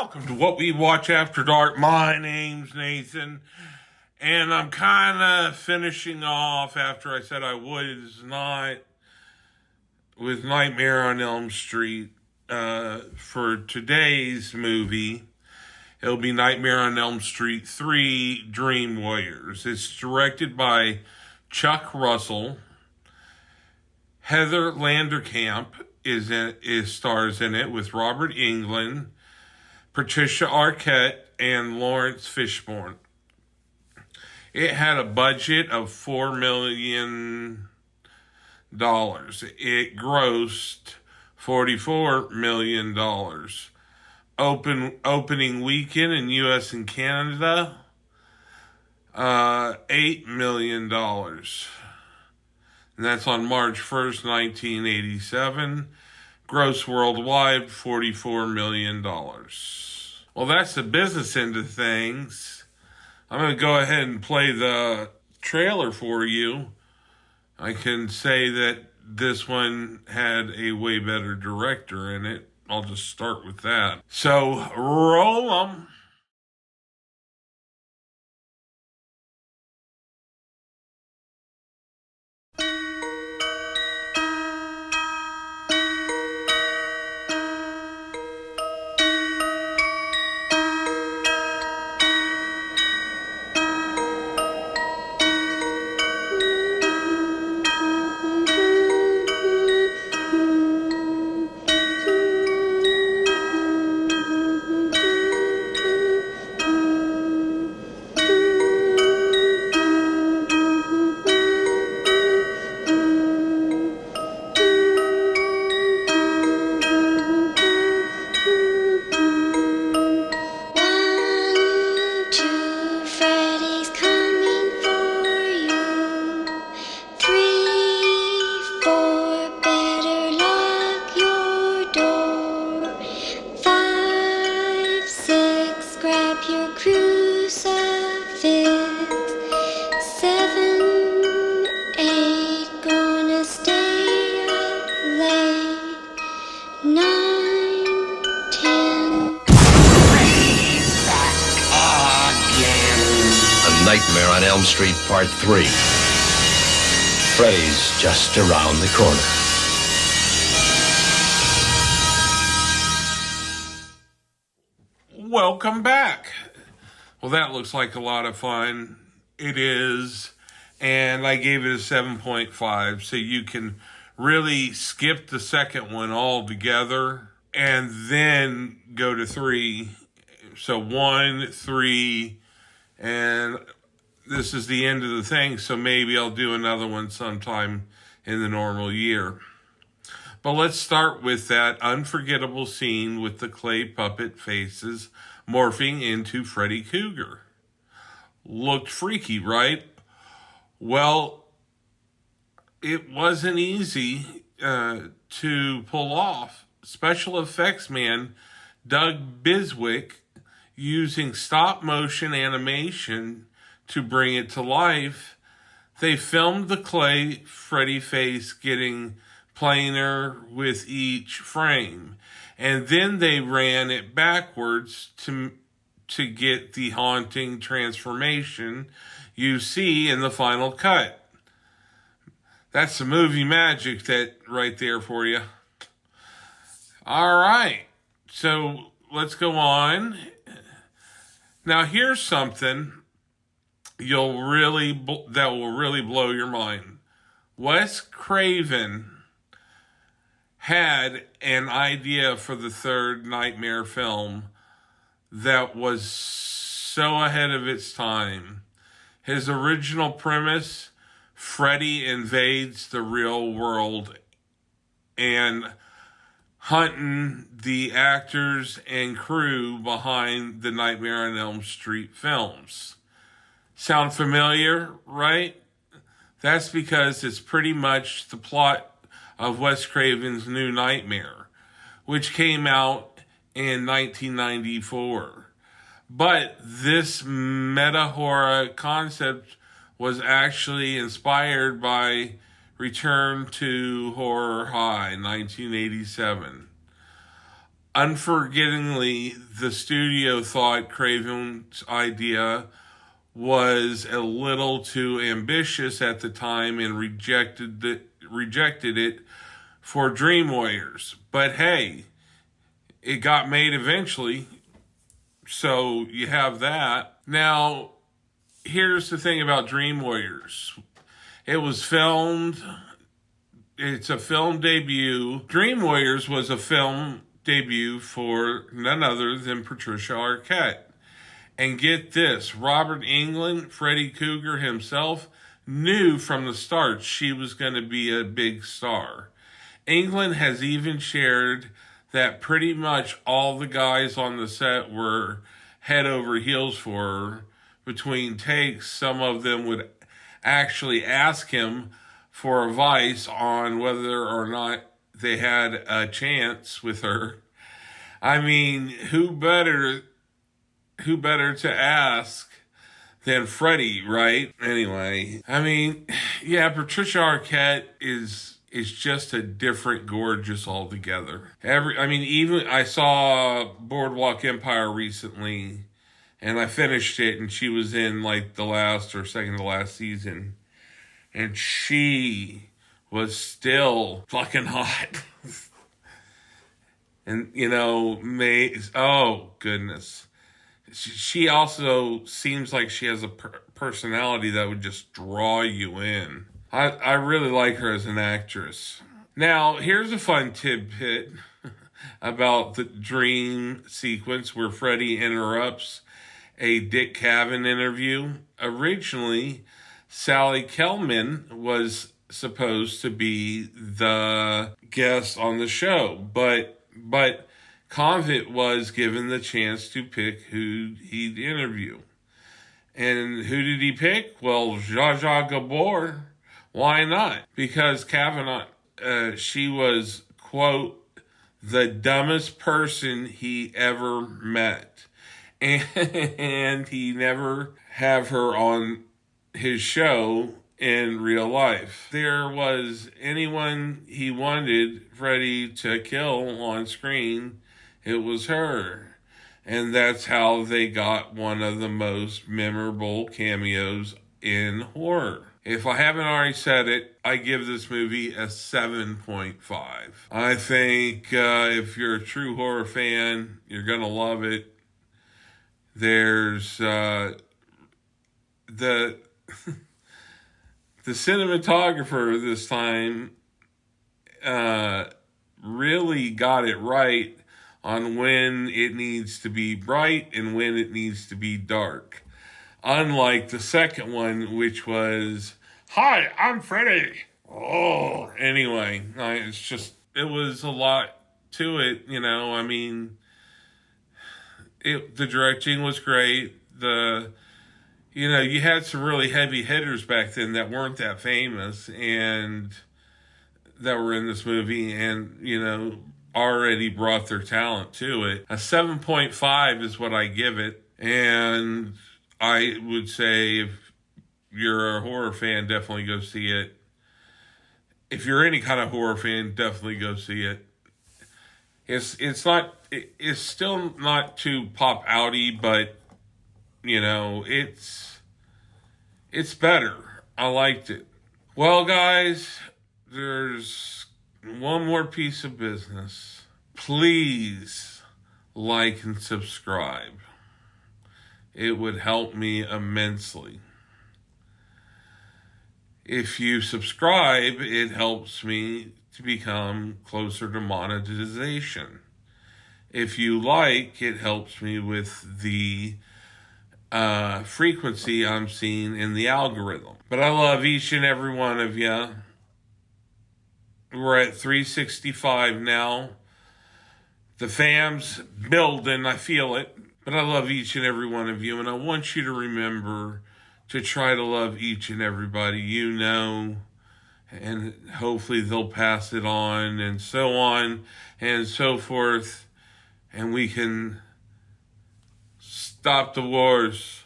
welcome to What We Watch After Dark. My name's Nathan, and I'm kind of finishing off after I said I would with Nightmare on Elm Street for today's movie. It'll be Nightmare on Elm Street 3 Dream Warriors. It's directed by Chuck Russell. Heather Landerkamp stars in it with Robert Englund, Patricia Arquette, and Lawrence Fishburne. It had a budget of $4 million. It grossed $44 million. Opening weekend in U.S. and Canada, $8 million. And that's on March 1st, 1987. Gross worldwide, $44 million. Well, that's the business end of things. I'm going to go ahead and play the trailer for you. I can say that this one had a way better director in it. I'll just start with that. So, roll 'em. Nightmare on Elm Street Part 3. Freddy's just around the corner. Welcome back. Well, that looks like a lot of fun. It is. And I gave it a 7.5, so you can really skip the second one altogether and then go to 3. So 1, 3, and this is the end of the thing, so maybe I'll do another one sometime in the normal year. But let's start with that unforgettable scene with the clay puppet faces morphing into Freddy Krueger. Looked freaky, right? Well, it wasn't easy to pull off. Special effects man Doug Biswick, using stop-motion animation to bring it to life, they filmed the clay Freddy face getting plainer with each frame, and then they ran it backwards to get the haunting transformation you see in the final cut. That's the movie magic that right there for you. All right, so let's go on. Now here's something that will really blow your mind. Wes Craven had an idea for the third Nightmare film that was so ahead of its time. His original premise: Freddy invades the real world and hunting the actors and crew behind the Nightmare on Elm Street films. Sound familiar, right? That's because it's pretty much the plot of Wes Craven's New Nightmare, which came out in 1994. But this meta-horror concept was actually inspired by Return to Horror High, 1987. Unforgettingly, the studio thought Craven's idea was a little too ambitious at the time and rejected it for Dream Warriors. But hey, it got made eventually, so you have that. Now, here's the thing about Dream Warriors. It was filmed. It's a film debut. Dream Warriors was a film debut for none other than Patricia Arquette. And get this, Robert Englund, Freddy Cougar himself, knew from the start she was going to be a big star. Englund has even shared that pretty much all the guys on the set were head over heels for her. Between takes, some of them would actually ask him for advice on whether or not they had a chance with her. I mean, who better to ask than Freddy, right? Anyway, I mean, yeah, Patricia Arquette is just a different gorgeous altogether. Even I saw Boardwalk Empire recently, and I finished it, and she was in like the last or second to last season, and she was still fucking hot. And, oh, goodness. She also seems like she has a personality that would just draw you in. I really like her as an actress. Now, here's a fun tidbit about the dream sequence where Freddy interrupts a Dick Cavett interview. Originally, Sally Kelman was supposed to be the guest on the show, but Cavett was given the chance to pick who he'd interview. And who did he pick? Well, Zsa Zsa Gabor. Why not? Because Kavanaugh, she was, quote, the dumbest person he ever met. And he never have her on his show in real life. There was anyone he wanted Freddy to kill on screen, it was her. And that's how they got one of the most memorable cameos in horror. If I haven't already said it, I give this movie a 7.5. I think if you're a true horror fan, you're going to love it. There's the cinematographer this time really got it right on when it needs to be bright and when it needs to be dark. Unlike the second one, which was, "Hi, I'm Freddy." Oh, anyway, it was a lot to it, the directing was great. You had some really heavy hitters back then that weren't that famous and that were in this movie and, already brought their talent to it. A 7.5 is what I give it. And I would say if you're a horror fan, definitely go see it. If you're any kind of horror fan, definitely go see it. It's still not too pop outy, but it's better. I liked it. Well, guys, there's one more piece of business. Please like and subscribe. It would help me immensely. If you subscribe, it helps me to become closer to monetization. If you like, it helps me with the frequency I'm seeing in the algorithm. But I love each and every one of you. We're at 365 now. The fam's building, I feel it. But I love each and every one of you, and I want you to remember to try to love each and everybody you know, and hopefully they'll pass it on and so forth, and we can stop the wars.